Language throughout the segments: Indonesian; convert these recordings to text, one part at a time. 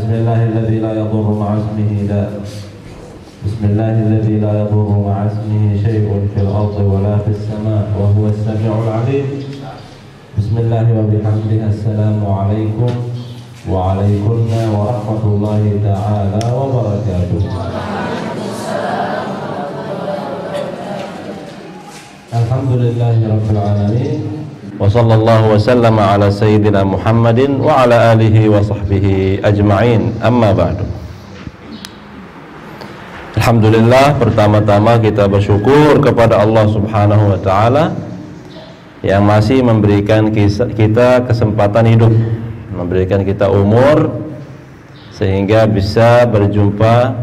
بسم الله الذي لا يضر مع اسمه بسم الله الذي لا يضر مع اسمه شيء في الأرض ولا في السماء وهو السميع العليم. بسم الله وبحمده. السلام عليكم وعليكم ورحمة الله تعالى وبركاته. Alhamdulillahi rabbil alamin. Wa sallallahu wa sallama ala sayyidina Muhammadin wa ala alihi wa sahbihi ajma'in. Amma ba'du. Alhamdulillah, pertama-tama kita bersyukur kepada Allah Subhanahu wa taala yang masih memberikan kita kesempatan hidup, memberikan kita umur sehingga bisa berjumpa,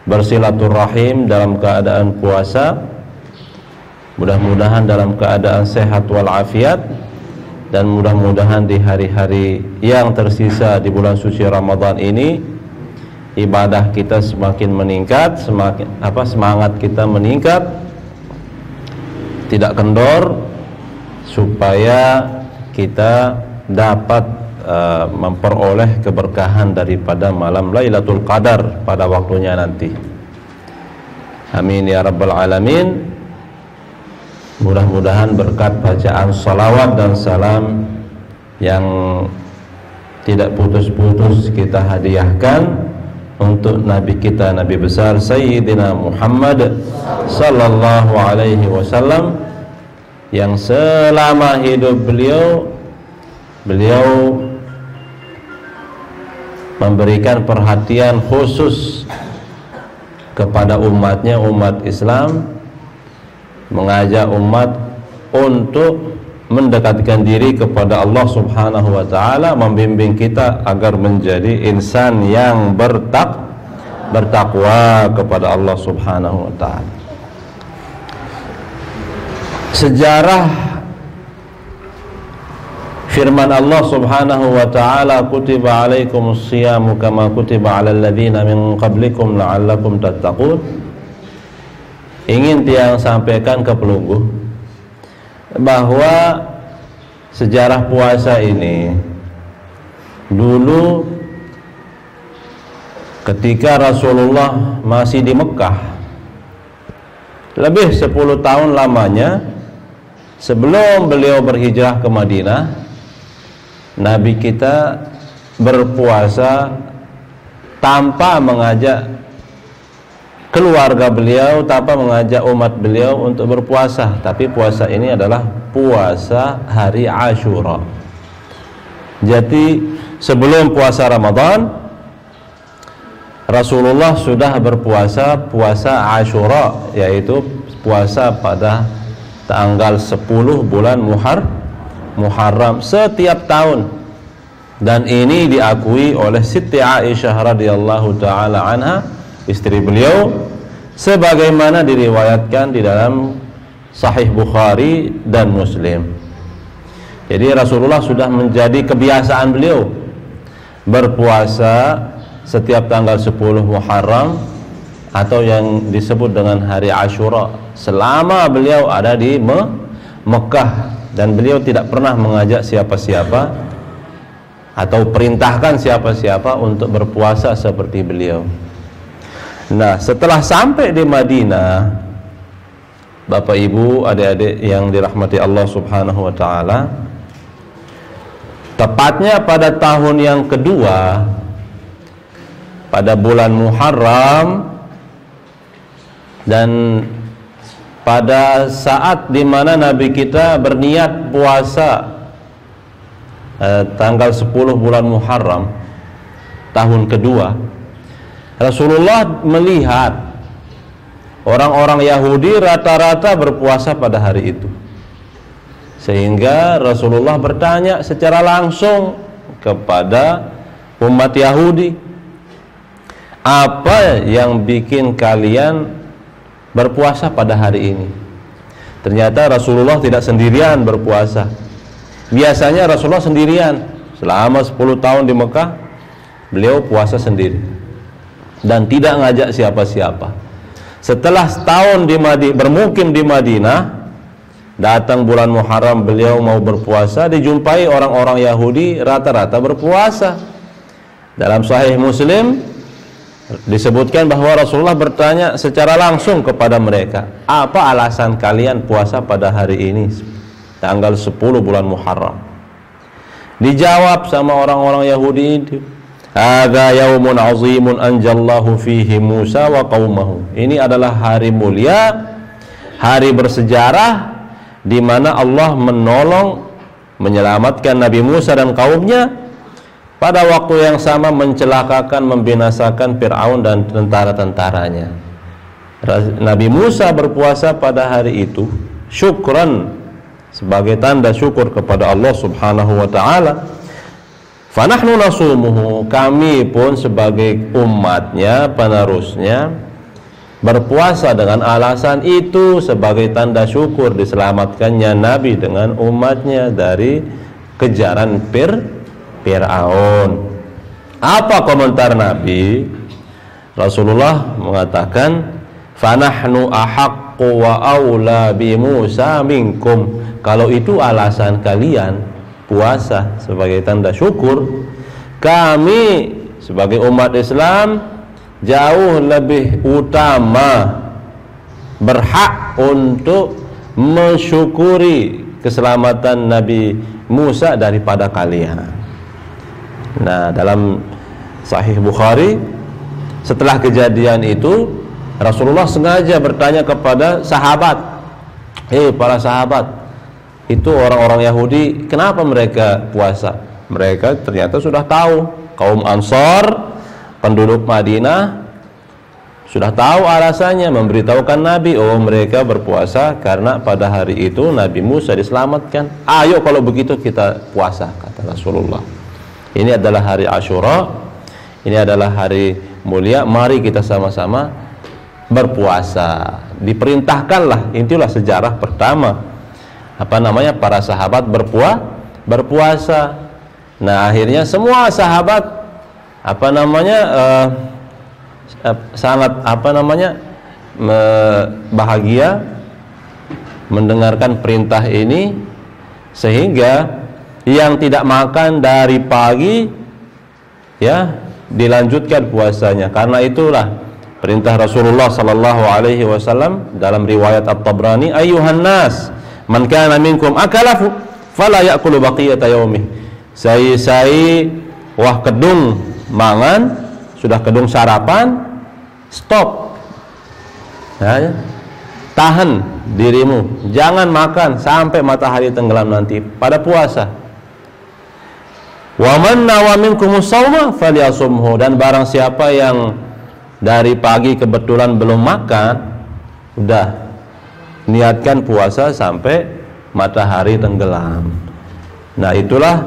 bersilaturahim dalam keadaan puasa. Mudah-mudahan dalam keadaan sehat walafiat, dan mudah-mudahan di hari-hari yang tersisa di bulan suci Ramadan ini ibadah kita semakin meningkat, semangat kita meningkat, tidak kendor, supaya kita dapat memperoleh keberkahan daripada malam Lailatul Qadar pada waktunya nanti. Amin ya rabbal alamin. Mudah-mudahan berkat bacaan salawat dan salam yang tidak putus-putus kita hadiahkan untuk Nabi kita, Nabi besar Sayyidina Muhammad sallallahu alaihi wasallam, yang selama hidup beliau memberikan perhatian khusus kepada umatnya, umat Islam, mengajak umat untuk mendekatkan diri kepada Allah Subhanahu wa taala, membimbing kita agar menjadi insan yang bertakwa kepada Allah Subhanahu wa taala. Sejarah firman Allah Subhanahu wa taala, kutiba alaikumus siyamu kama kutiba alal ladzina min qablikum la'allakum tattaqun, ingin tiang sampaikan ke pelunggu bahwa sejarah puasa ini dulu ketika Rasulullah masih di Mekah, lebih 10 tahun lamanya sebelum beliau berhijrah ke Madinah, Nabi kita berpuasa tanpa mengajak keluarga beliau, tanpa mengajak umat beliau untuk berpuasa. Tapi puasa ini adalah puasa hari Ashura. Jadi sebelum puasa Ramadan, Rasulullah sudah berpuasa puasa Ashura, yaitu puasa pada tanggal 10 bulan Muharram setiap tahun. Dan ini diakui oleh Siti Aisyah radhiyallahu taala anha, istri beliau, sebagaimana diriwayatkan di dalam Sahih Bukhari dan Muslim. Jadi Rasulullah sudah menjadi kebiasaan beliau berpuasa setiap tanggal 10 Muharram atau yang disebut dengan hari Ashura selama beliau ada di Mekah, dan beliau tidak pernah mengajak siapa-siapa atau perintahkan siapa-siapa untuk berpuasa seperti beliau. Nah, setelah sampai di Madinah, Bapak Ibu, adik-adik yang dirahmati Allah Subhanahu wa taala, tepatnya pada tahun yang kedua, pada bulan Muharram, dan pada saat dimana Nabi kita berniat puasa tanggal 10 bulan Muharram tahun kedua, Rasulullah melihat orang-orang Yahudi rata-rata berpuasa pada hari itu, sehingga Rasulullah bertanya secara langsung kepada umat Yahudi, apa yang bikin kalian berpuasa pada hari ini? Ternyata Rasulullah tidak sendirian berpuasa. Biasanya Rasulullah sendirian. Selama 10 tahun di Mekah, beliau puasa sendiri dan tidak ngajak siapa-siapa. Setelah setahun bermukim di Madinah, datang bulan Muharram, beliau mau berpuasa, dijumpai orang-orang Yahudi rata-rata berpuasa. Dalam Sahih Muslim disebutkan bahwa Rasulullah bertanya secara langsung kepada mereka, apa alasan kalian puasa pada hari ini, tanggal 10 bulan Muharram? Dijawab sama orang-orang Yahudi itu, hadza yaumun azimun anjallahu fihi Musa wa qaumahu. Ini adalah hari mulia, hari bersejarah di mana Allah menolong, menyelamatkan Nabi Musa dan kaumnya, pada waktu yang sama mencelakakan, membinasakan Fir'aun dan tentara-tentaranya. Nabi Musa berpuasa pada hari itu syukran, sebagai tanda syukur kepada Allah Subhanahu wa ta'ala. Fanahnu nasumuhu, kami pun sebagai umatnya, penerusnya, berpuasa dengan alasan itu sebagai tanda syukur diselamatkannya Nabi dengan umatnya dari kejaran Fir'aun. Apa komentar Nabi? Rasulullah mengatakan, fanahnu ahaqqu wa aula bi Musa minkum. Kalau itu alasan kalian puasa sebagai tanda syukur, kami sebagai umat Islam jauh lebih utama, berhak untuk mensyukuri keselamatan Nabi Musa daripada kalian. Nah, dalam Sahih Bukhari, setelah kejadian itu Rasulullah sengaja bertanya kepada sahabat, para sahabat, itu orang-orang Yahudi, kenapa mereka puasa? Mereka ternyata sudah tahu, kaum Ansar, penduduk Madinah, sudah tahu alasannya, memberitahukan Nabi, oh mereka berpuasa karena pada hari itu Nabi Musa diselamatkan. Ayo kalau begitu kita puasa, kata Rasulullah. Ini adalah hari Asyura, ini adalah hari mulia, mari kita sama-sama berpuasa. Diperintahkanlah, itulah sejarah pertama, para sahabat berpuasa. Nah, akhirnya semua sahabat sangat bahagia mendengarkan perintah ini, sehingga yang tidak makan dari pagi dilanjutkan puasanya. Karena itulah perintah Rasulullah sallallahu alaihi wasallam dalam riwayat At-Tabrani, ayyuhan nas man kana minkum akala fala ya'kulu baqiyata yaumih. Sai wah kedung mangan, sudah kedung sarapan, stop. Tahan dirimu, jangan makan sampai matahari tenggelam nanti pada puasa. Wa man nawa minkumus shauma falyasumhu, dan barang siapa yang dari pagi kebetulan belum makan, udah niatkan puasa sampai matahari tenggelam. Nah, itulah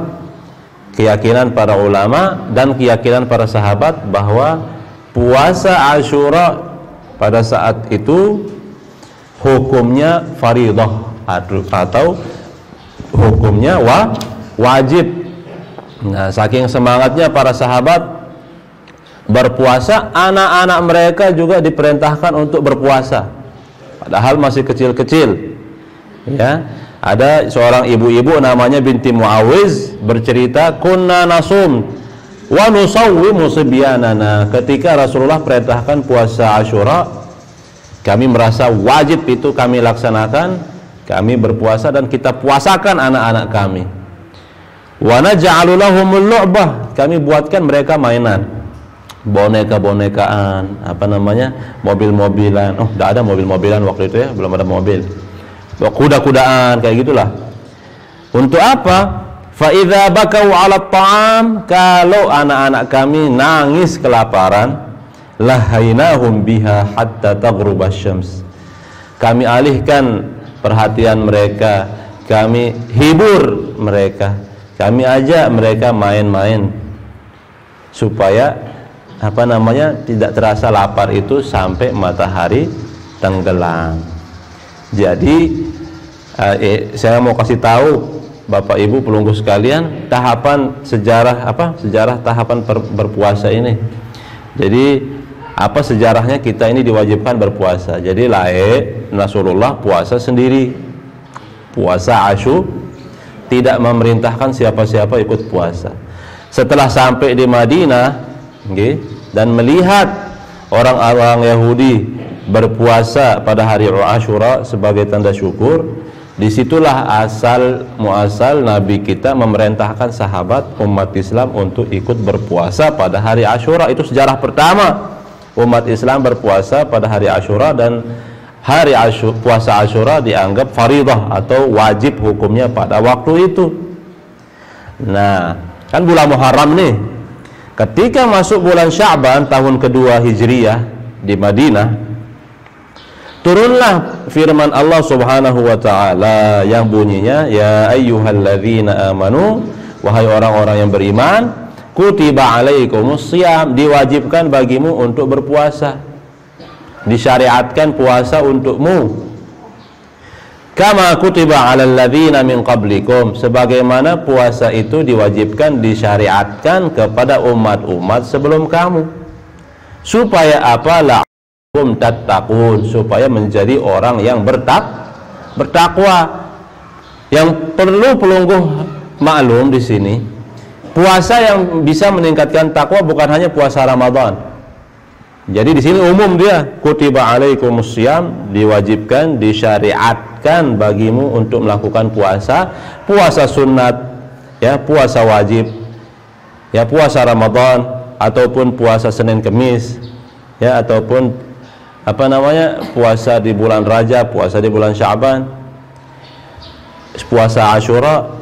keyakinan para ulama dan keyakinan para sahabat bahwa puasa Asyura pada saat itu hukumnya fardhah atau hukumnya wajib. Nah, saking semangatnya para sahabat berpuasa, anak-anak mereka juga diperintahkan untuk berpuasa, padahal masih kecil-kecil. Ada seorang ibu-ibu namanya binti Muawiz bercerita, kunna nasum wa nusawwimu sibyanana. Ketika Rasulullah perintahkan puasa Asyura, kami merasa wajib itu kami laksanakan, kami berpuasa dan kita puasakan anak-anak kami. Wa naj'alu lahumul lu'bah, kami buatkan mereka mainan, boneka-bonekaan, mobil-mobilan. Oh, tidak ada mobil-mobilan waktu itu belum ada mobil. Kuda-kudaan kayak gitulah. Untuk apa? Fa idza bakau 'ala ta'am, kalau anak-anak kami nangis kelaparan, lahainahum biha hatta taghruba syams. Kami alihkan perhatian mereka, kami hibur mereka, kami ajak mereka main-main supaya tidak terasa lapar itu sampai matahari tenggelam. Jadi saya mau kasih tahu Bapak Ibu pelunggu sekalian sejarah tahapan berpuasa ini. Jadi apa sejarahnya kita ini diwajibkan berpuasa. Jadi Rasulullah puasa sendiri, puasa Asyura, tidak memerintahkan siapa-siapa ikut puasa. setelah sampai di Madinah, okay, dan melihat orang-orang Yahudi berpuasa pada hari Asyura sebagai tanda syukur, disitulah asal muasal Nabi kita memerintahkan sahabat umat Islam untuk ikut berpuasa pada hari Asyura. Itu sejarah pertama umat Islam berpuasa pada hari Asyura, dan hari puasa Asyura dianggap faridah atau wajib hukumnya pada waktu itu. Nah, kan bulan Muharram nih. Ketika masuk bulan Sya'ban tahun kedua Hijriyah di Madinah, turunlah firman Allah Subhanahu wa taala yang bunyinya, ya ayyuhalladzina amanu, wahai orang-orang yang beriman, kutiba alaikumus shiyam, diwajibkan bagimu untuk berpuasa, disyariatkan puasa untukmu, kama kutiba alal ladzina min qablikum, sebagaimana puasa itu diwajibkan, disyariatkan kepada umat-umat sebelum kamu, supaya apa? La'allakum tattaqun, supaya menjadi orang yang bertakwa. Yang perlu pelungguh maklum di sini, puasa yang bisa meningkatkan takwa bukan hanya puasa Ramadan. Jadi di sini umum dia, kutiba alaikumus shiyam, diwajibkan, disyariatkan bagimu untuk melakukan puasa, puasa sunat, ya, puasa wajib, ya, puasa Ramadan ataupun puasa Senin Kemis, ya, ataupun puasa di bulan Rajab, puasa di bulan Sya'ban, puasa Asyura.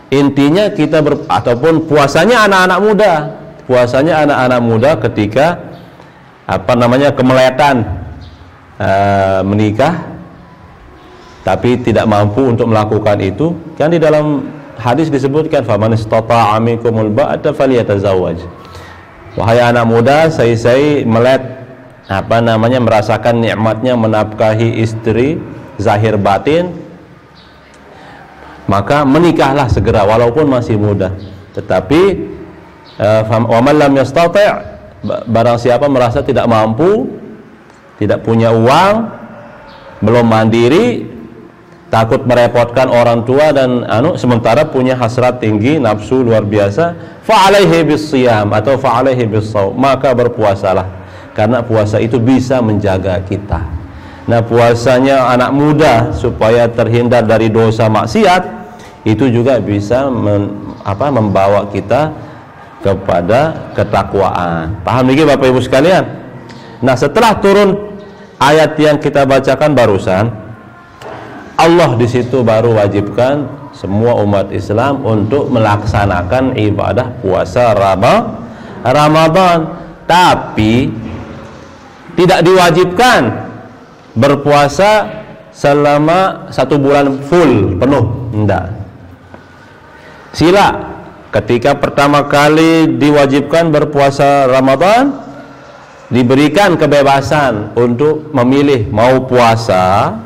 Intinya kita ataupun puasanya anak-anak muda, puasanya anak-anak muda ketika kemeletan menikah tapi tidak mampu untuk melakukan itu. Kan di dalam hadis disebutkan, faman istata'a minkumul ba'ata falyatazawwaj, wahai anak muda, saya merasakan nikmatnya menafkahi istri zahir batin, maka menikahlah segera walaupun masih muda. Tetapi wa man lam yastati', barang siapa merasa tidak mampu, tidak punya uang, belum mandiri, takut merepotkan orang tua dan sementara punya hasrat tinggi, nafsu luar biasa, fa'alaihi bis-shiyam atau fa'alaihi bis-shaum, maka berpuasalah, karena puasa itu bisa menjaga kita. Nah, puasanya anak muda supaya terhindar dari dosa maksiat, itu juga bisa membawa kita kepada ketakwaan. Paham lagi Bapak Ibu sekalian? Nah, setelah turun ayat yang kita bacakan barusan, Allah di situ baru wajibkan semua umat Islam untuk melaksanakan ibadah puasa Ramadan. Tapi tidak diwajibkan berpuasa selama 1 bulan full penuh, enggak. Sila ketika pertama kali diwajibkan berpuasa Ramadan, diberikan kebebasan untuk memilih mau puasa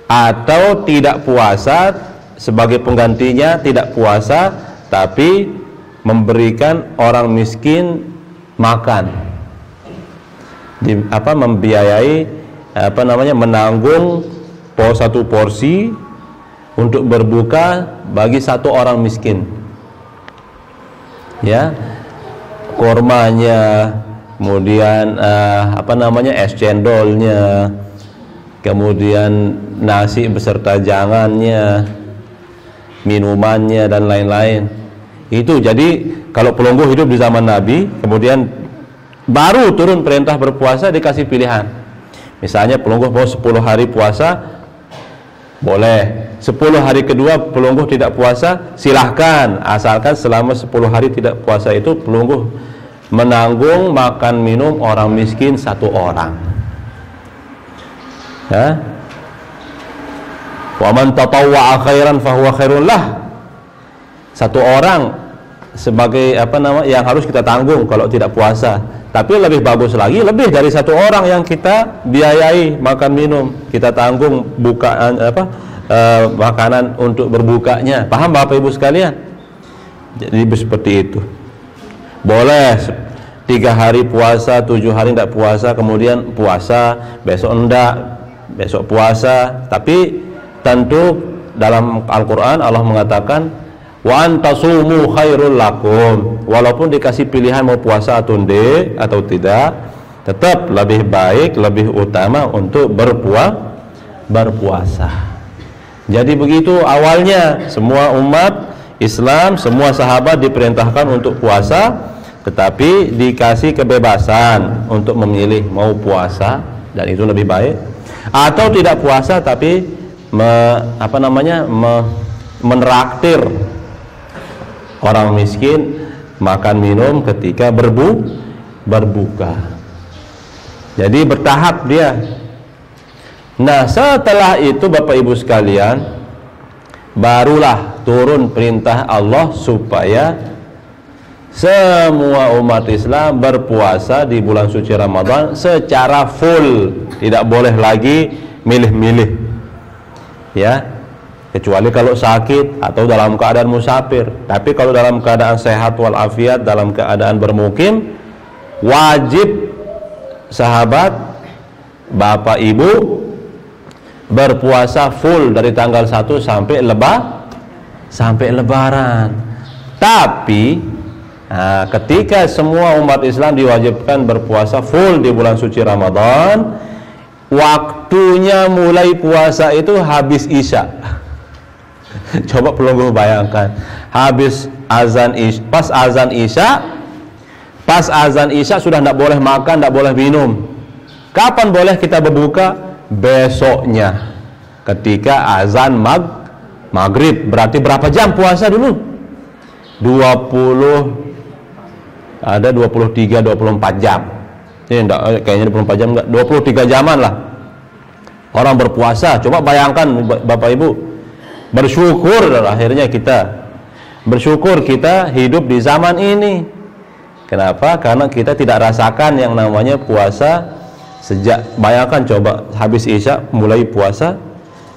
atau tidak puasa, sebagai penggantinya tidak puasa tapi memberikan orang miskin makan, membiayai menanggung satu porsi untuk berbuka bagi satu orang miskin, ya, kormanya, kemudian es cendolnya, kemudian nasi beserta jangannya, minumannya dan lain-lain. Itu jadi kalau pelungguh hidup di zaman Nabi, kemudian baru turun perintah berpuasa, dikasih pilihan. Misalnya pelungguh mau 10 hari puasa, boleh. 10 hari kedua pelungguh tidak puasa, silahkan, asalkan selama 10 hari tidak puasa itu pelungguh menanggung makan minum orang miskin 1 orang. Ya. Wa man tatawwa'a khairan fahuwa khairun lah. 1 orang sebagai yang harus kita tanggung kalau tidak puasa. Tapi lebih bagus lagi, lebih dari 1 orang yang kita biayai makan minum, kita tanggung bukaan makanan untuk berbukanya. Paham Bapak Ibu sekalian? Jadi seperti itu. Boleh 3 hari puasa, 7 hari tidak puasa, kemudian puasa, besok enggak, besok puasa. Tapi tentu dalam Al-Quran Allah mengatakan wa antasumu khairul lakum. Walaupun dikasih pilihan mau puasa atau tidak, tetap lebih baik, lebih utama untuk berpuasa. Jadi begitu awalnya semua umat Islam, semua sahabat diperintahkan untuk puasa, tetapi dikasih kebebasan untuk memilih mau puasa, dan itu lebih baik, atau tidak puasa tapi menraktir orang miskin makan minum ketika berbuka. Jadi bertahap dia. Nah, setelah itu Bapak Ibu sekalian, barulah turun perintah Allah supaya semua umat Islam berpuasa di bulan suci Ramadan secara full, tidak boleh lagi milih-milih, ya, kecuali kalau sakit atau dalam keadaan musafir. Tapi kalau dalam keadaan sehat walafiat, dalam keadaan bermukim, wajib sahabat, bapak ibu berpuasa full dari tanggal 1 sampai lebaran. Tapi ketika semua umat Islam diwajibkan berpuasa full di bulan suci Ramadan, waktunya mulai puasa itu habis Isya. Coba perlu bayangkan, habis azan Isya, pas azan Isya sudah tidak boleh makan, tidak boleh minum. Kapan boleh kita berbuka? Besoknya ketika azan maghrib. Berarti berapa jam puasa dulu? 23, 24 jam. Ini enggak, kayaknya 24 jam enggak, 23 jaman lah orang berpuasa. Coba bayangkan Bapak Ibu, bersyukur akhirnya kita hidup di zaman ini. Kenapa? Karena kita tidak rasakan yang namanya puasa. Bayangkan coba, habis Isya mulai puasa,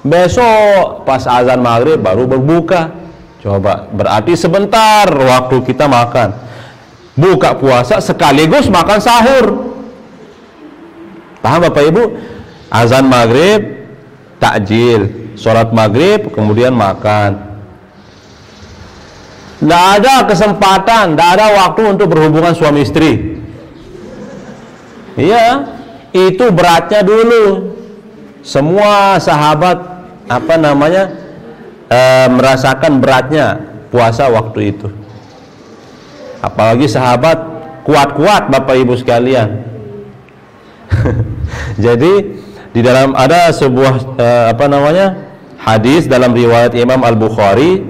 besok pas azan maghrib baru berbuka. Coba, berarti sebentar waktu kita makan, buka puasa sekaligus makan sahur. Paham Bapak Ibu? Azan maghrib, takjil, sholat maghrib, kemudian makan. Tidak ada kesempatan, tidak ada waktu untuk berhubungan suami istri. Iya, itu beratnya dulu. Semua sahabat merasakan beratnya puasa waktu itu. Apalagi sahabat kuat-kuat Bapak Ibu sekalian. Jadi di dalam ada sebuah hadis dalam riwayat Imam Al-Bukhari,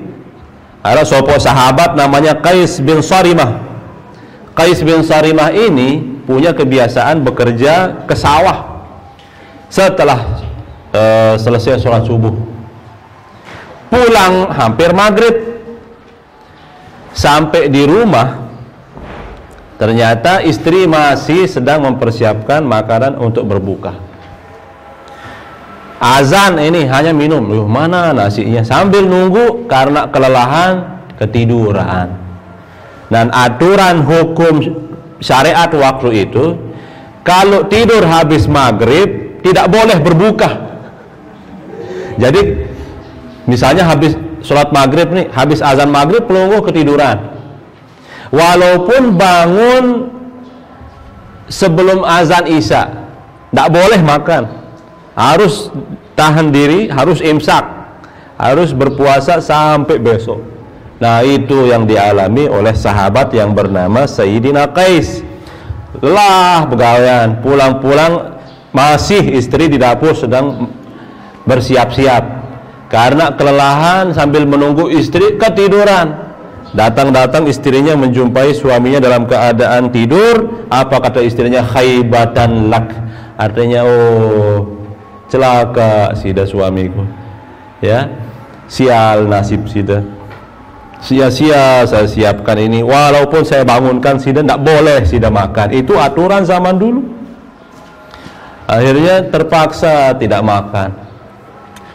ada sebuah sahabat namanya Qais bin Sarimah. Qais bin Sarimah ini punya kebiasaan bekerja ke sawah setelah selesai sholat subuh, pulang hampir maghrib. Sampai di rumah ternyata istri masih sedang mempersiapkan makanan untuk berbuka. Azan ini hanya minum, mana nasinya, sambil nunggu karena kelelahan ketiduran. Dan aturan hukum syariat waktu itu, kalau tidur habis maghrib tidak boleh berbuka. Jadi misalnya habis sholat maghrib nih, habis azan maghrib pelungguh ketiduran, walaupun bangun sebelum azan Isya tidak boleh makan, harus tahan diri, harus imsak, harus berpuasa sampai besok. Nah, itu yang dialami oleh sahabat yang bernama Sayyidina Qais. Lelah pegawaian, pulang-pulang masih istri di dapur sedang bersiap-siap. Karena kelelahan sambil menunggu istri ketiduran. Datang-datang istrinya menjumpai suaminya dalam keadaan tidur. Apa kata istrinya? Khaybatan lak. Artinya, oh, celaka sida suamiku. Ya, sial nasib sida. Sia-sia saya siapkan ini. Walaupun saya bangunkan sida, tidak boleh sida makan. Itu aturan zaman dulu. Akhirnya terpaksa tidak makan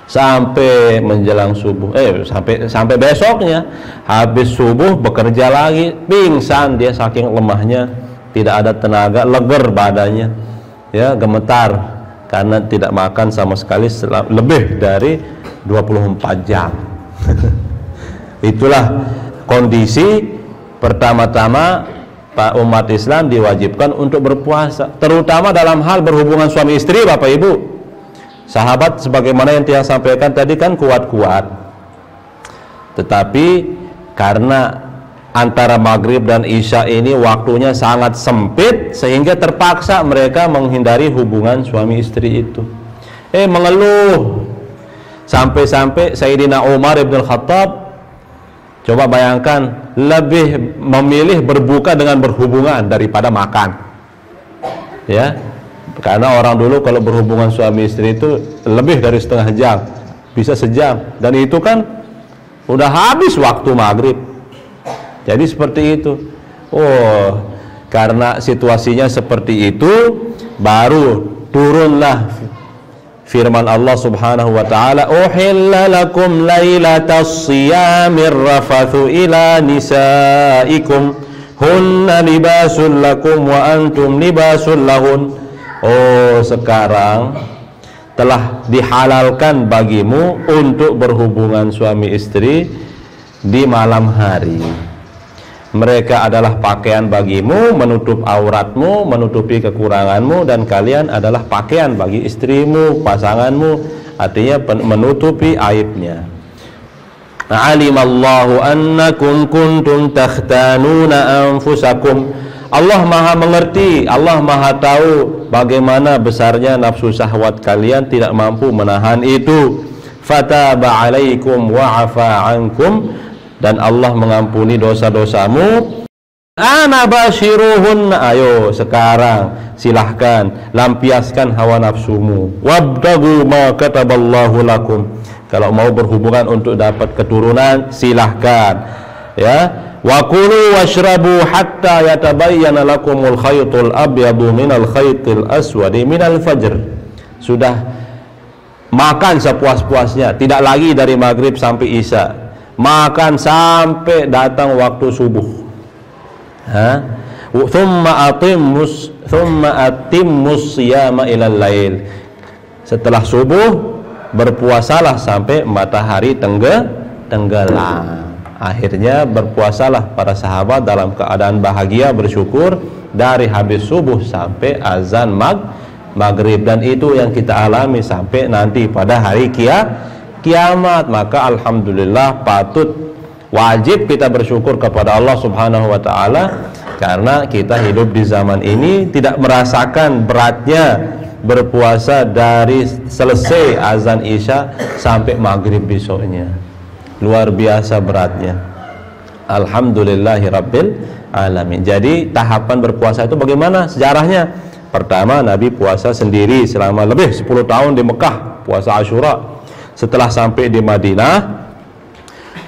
sampai menjelang subuh, sampai besoknya. Habis subuh bekerja lagi, pingsan dia saking lemahnya, tidak ada tenaga, leger badannya, ya, gemetar karena tidak makan sama sekali lebih dari 24 jam. Itulah kondisi pertama-tama umat Islam diwajibkan untuk berpuasa, terutama dalam hal berhubungan suami istri. Bapak Ibu, sahabat sebagaimana yang dia sampaikan tadi kan kuat-kuat, tetapi karena antara maghrib dan isya ini waktunya sangat sempit, sehingga terpaksa mereka menghindari hubungan suami istri itu. Mengeluh sampai-sampai Sayyidina Umar ibn Khattab, coba bayangkan, lebih memilih berbuka dengan berhubungan daripada makan. Ya, karena orang dulu kalau berhubungan suami istri itu lebih dari setengah jam, bisa sejam, dan itu kan udah habis waktu maghrib. Jadi seperti itu. Karena situasinya seperti itu, baru turunlah firman Allah Subhanahu wa taala, "Uhilla lakum lailatas siyamir rafathu ila nisaikum hunna libasul lakum wa antum libasul lahun." Sekarang telah dihalalkan bagimu untuk berhubungan suami istri di malam hari. Mereka adalah pakaian bagimu, menutup auratmu, menutupi kekuranganmu, dan kalian adalah pakaian bagi istrimu, pasanganmu, artinya menutupi aibnya. Alimallahu annakum kuntum takhtanuna anfusakum. Allah Maha mengerti, Allah Maha tahu bagaimana besarnya nafsu syahwat kalian, tidak mampu menahan itu. Fataba alaikum wa afa ankum, dan Allah mengampuni dosa-dosamu. Ana basyiruhun, ayo sekarang silahkan lampiaskan hawa nafsumu. Wabtagu ma kataballahu lakum, kalau mau berhubungan untuk dapat keturunan silahkan, ya. Wa kulu washrabu hatta yatabayyana lakumul khaytul abyadu minal khaytil aswadi minal fajr. Sudah, makan sepuas-puasnya, tidak lagi dari maghrib sampai isya, makan sampai datang waktu subuh. Thumma atimmus siyama ilal lail. Setelah subuh berpuasalah sampai matahari tenggelam. Akhirnya berpuasalah para sahabat dalam keadaan bahagia, bersyukur dari habis subuh sampai azan maghrib, dan itu yang kita alami sampai nanti pada hari kiamat. Maka alhamdulillah, patut, wajib kita bersyukur kepada Allah Subhanahu wa taala, karena kita hidup di zaman ini tidak merasakan beratnya berpuasa dari selesai azan isya sampai maghrib besoknya. Luar biasa beratnya. Alhamdulillahi rabbil alamin. Jadi tahapan berpuasa itu bagaimana sejarahnya? Pertama, Nabi puasa sendiri selama lebih 10 tahun di Mekah, puasa Asyura. Setelah sampai di Madinah,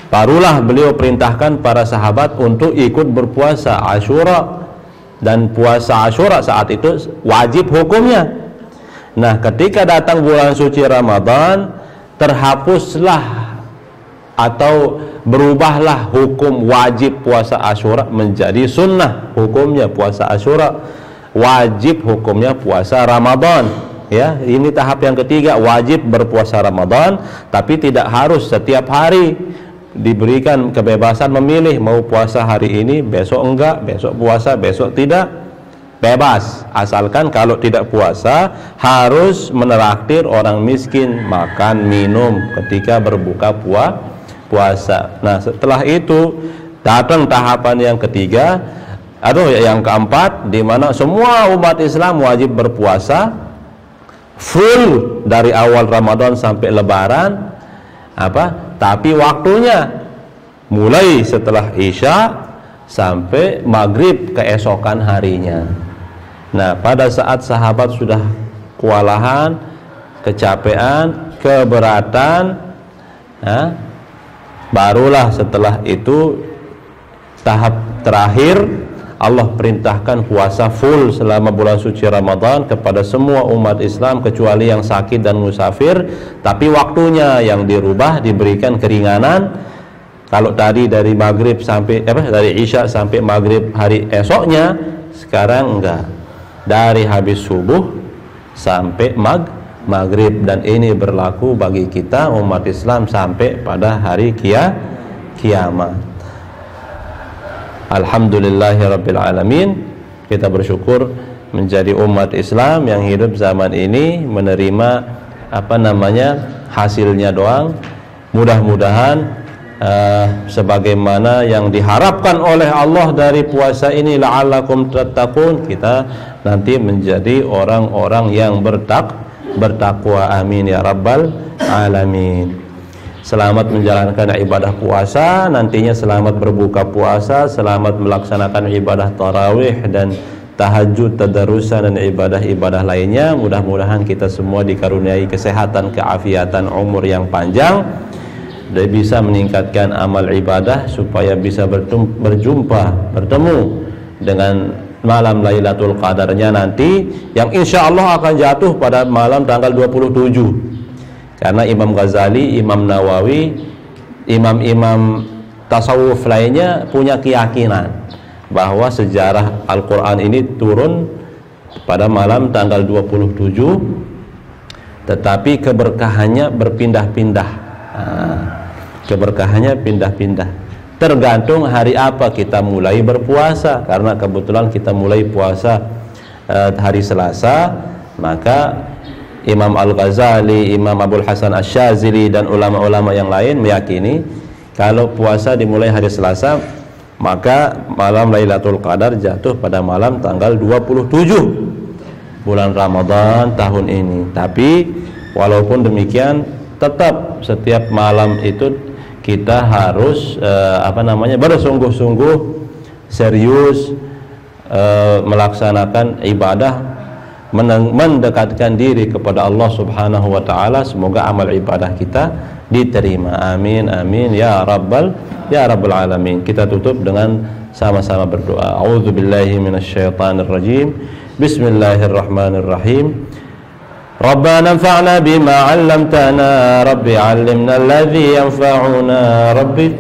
barulah beliau perintahkan para sahabat untuk ikut berpuasa Asyura, dan puasa Asyura saat itu wajib hukumnya. Nah, ketika datang bulan suci Ramadan, terhapuslah atau berubahlah hukum wajib puasa Asyura menjadi sunnah. Hukumnya puasa Asyura, wajib hukumnya puasa Ramadan. Ya, ini tahap yang ketiga, wajib berpuasa Ramadan, tapi tidak harus setiap hari. Diberikan kebebasan memilih, mau puasa hari ini, besok enggak, besok puasa, besok tidak, bebas. Asalkan kalau tidak puasa harus menraktir orang miskin makan minum ketika berbuka puasa. Nah, setelah itu datang tahapan yang ketiga, yang keempat, di mana semua umat Islam wajib berpuasa full dari awal Ramadan sampai Lebaran, tapi waktunya mulai setelah isya sampai maghrib keesokan harinya. Nah, pada saat sahabat sudah kewalahan, kecapean, keberatan, barulah setelah itu tahap terakhir, Allah perintahkan puasa full selama bulan suci Ramadan kepada semua umat Islam kecuali yang sakit dan musafir. Tapi waktunya yang dirubah, diberikan keringanan. Kalau tadi dari maghrib sampai dari isya sampai maghrib hari esoknya, sekarang enggak, dari habis subuh sampai maghrib. Dan ini berlaku bagi kita umat Islam sampai pada hari kiamat. Alhamdulillahirabbil alamin. Kita bersyukur menjadi umat Islam yang hidup zaman ini menerima hasilnya doang. Mudah-mudahan sebagaimana yang diharapkan oleh Allah dari puasa ini, la'allakum tattaqun, kita nanti menjadi orang-orang yang bertakwa. Amin ya rabbal alamin. Selamat menjalankan ibadah puasa, nantinya selamat berbuka puasa, selamat melaksanakan ibadah tarawih dan tahajud, tadarusan dan ibadah-ibadah lainnya. Mudah-mudahan kita semua dikaruniai kesehatan, keafiatan, umur yang panjang, dan bisa meningkatkan amal ibadah supaya bisa bertemu dengan malam Lailatul Qadarnya nanti, yang insya Allah akan jatuh pada malam tanggal 27. Karena Imam Ghazali, Imam Nawawi, imam-imam tasawuf lainnya punya keyakinan bahwa sejarah Al-Quran ini turun pada malam tanggal 27, tetapi keberkahannya berpindah-pindah. Keberkahannya pindah-pindah, tergantung hari apa kita mulai berpuasa. Karena kebetulan kita mulai puasa hari Selasa, maka Imam Al-Ghazali, Imam Abul Hasan Asy-Syadzili dan ulama-ulama yang lain meyakini kalau puasa dimulai hari Selasa, maka malam Lailatul Qadar jatuh pada malam tanggal 27 bulan Ramadan tahun ini. Tapi walaupun demikian, tetap setiap malam itu kita harus bersungguh-sungguh serius melaksanakan ibadah, mendekatkan diri kepada Allah Subhanahu wa taala. Semoga amal ibadah kita diterima. Amin amin ya rabbal alamin. Kita tutup dengan sama-sama berdoa. A'udzubillahi minasyaitonir rajim. Bismillahirrahmanirrahim. Rabbana anfa'na bima 'allamtana, Rabbi 'allimna alladhi yanfa'una, Rabbi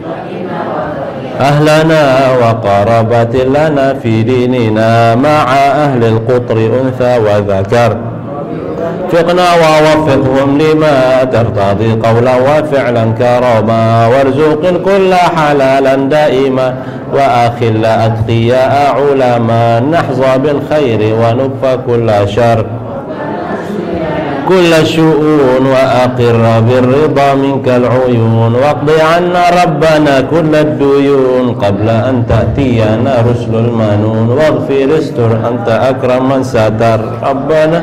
ahlana wa qarabatin lana fi dinina ma'a ahli al-qutri untha wa dhakar. Fiqna wa waffiqhum lima tartadi qawlan wa fi'lan karama, warzuqil kulla halalan daima wa akhilla atqiya ulama, nahza bil khairi wa nukfa kulla syarr كل الشؤون وأقر بالرضا منك العيون، واقض عنا ربنا كل الديون قبل أن تأتينا رسل المنون، واغفر استر أنت أكرم من ستر ربنا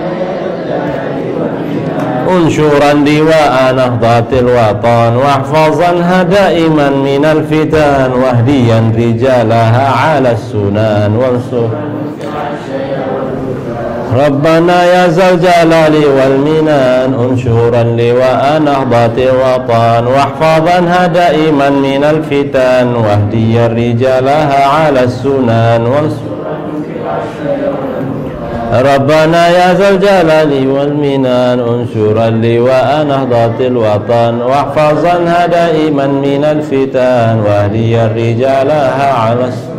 انشرا لواء نهضة الوطن، واحفظنها دائما من الفتن، واهديا رجالها على السنن، وانصر ربنا يا ذا الجلال والمنان، انشرا لواء نهضة الوطن، واحفظنها دائما من الفتن، واهديا رجالها على السنن، ربنا يا ذا الجلال والمنان، انشرا لواء نهضة الوطن، واحفظنها دائما من الفتن، واهديا رجالها على السنن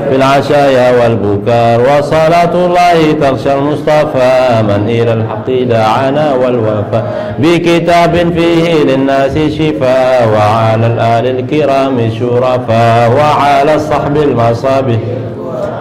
في العشايا والبكار، وصلاة الله تغشى المصطفى من إلى الحق دعانا والوفاء، بكتاب فيه للناس شفاء، وعلى الآل الكرام الشرفاء، وعلى الصحب المصابيح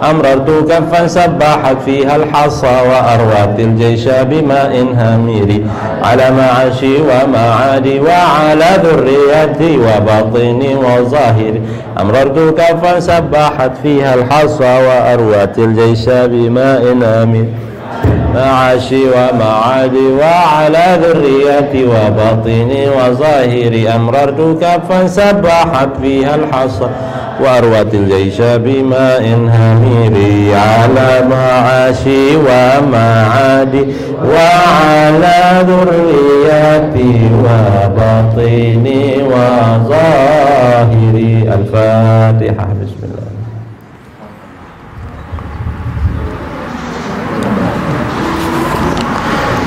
أمررت كفا سبحت فيها الحصى، وأروت الجيش بماء هامري على معاشي ومعادي، وعلى ذريتي وباطني وظاهري أمررت كفا سبحت فيها الحصى، وأروت الجيش بماء هامري معاشي ومعادي، وعلى ذريتي وباطني وظاهري أمررت كفا سبحت فيها الحصى، وأروت الجيش بماء هميري على معاشي ومعادي، وعلى ذريتي وباطني وظاهري. الفاتحة. بسم الله.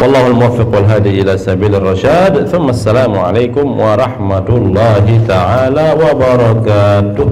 والله الموفق والهادي إلى سبيل الرشاد. ثم السلام عليكم ورحمة الله تعالى وبركاته.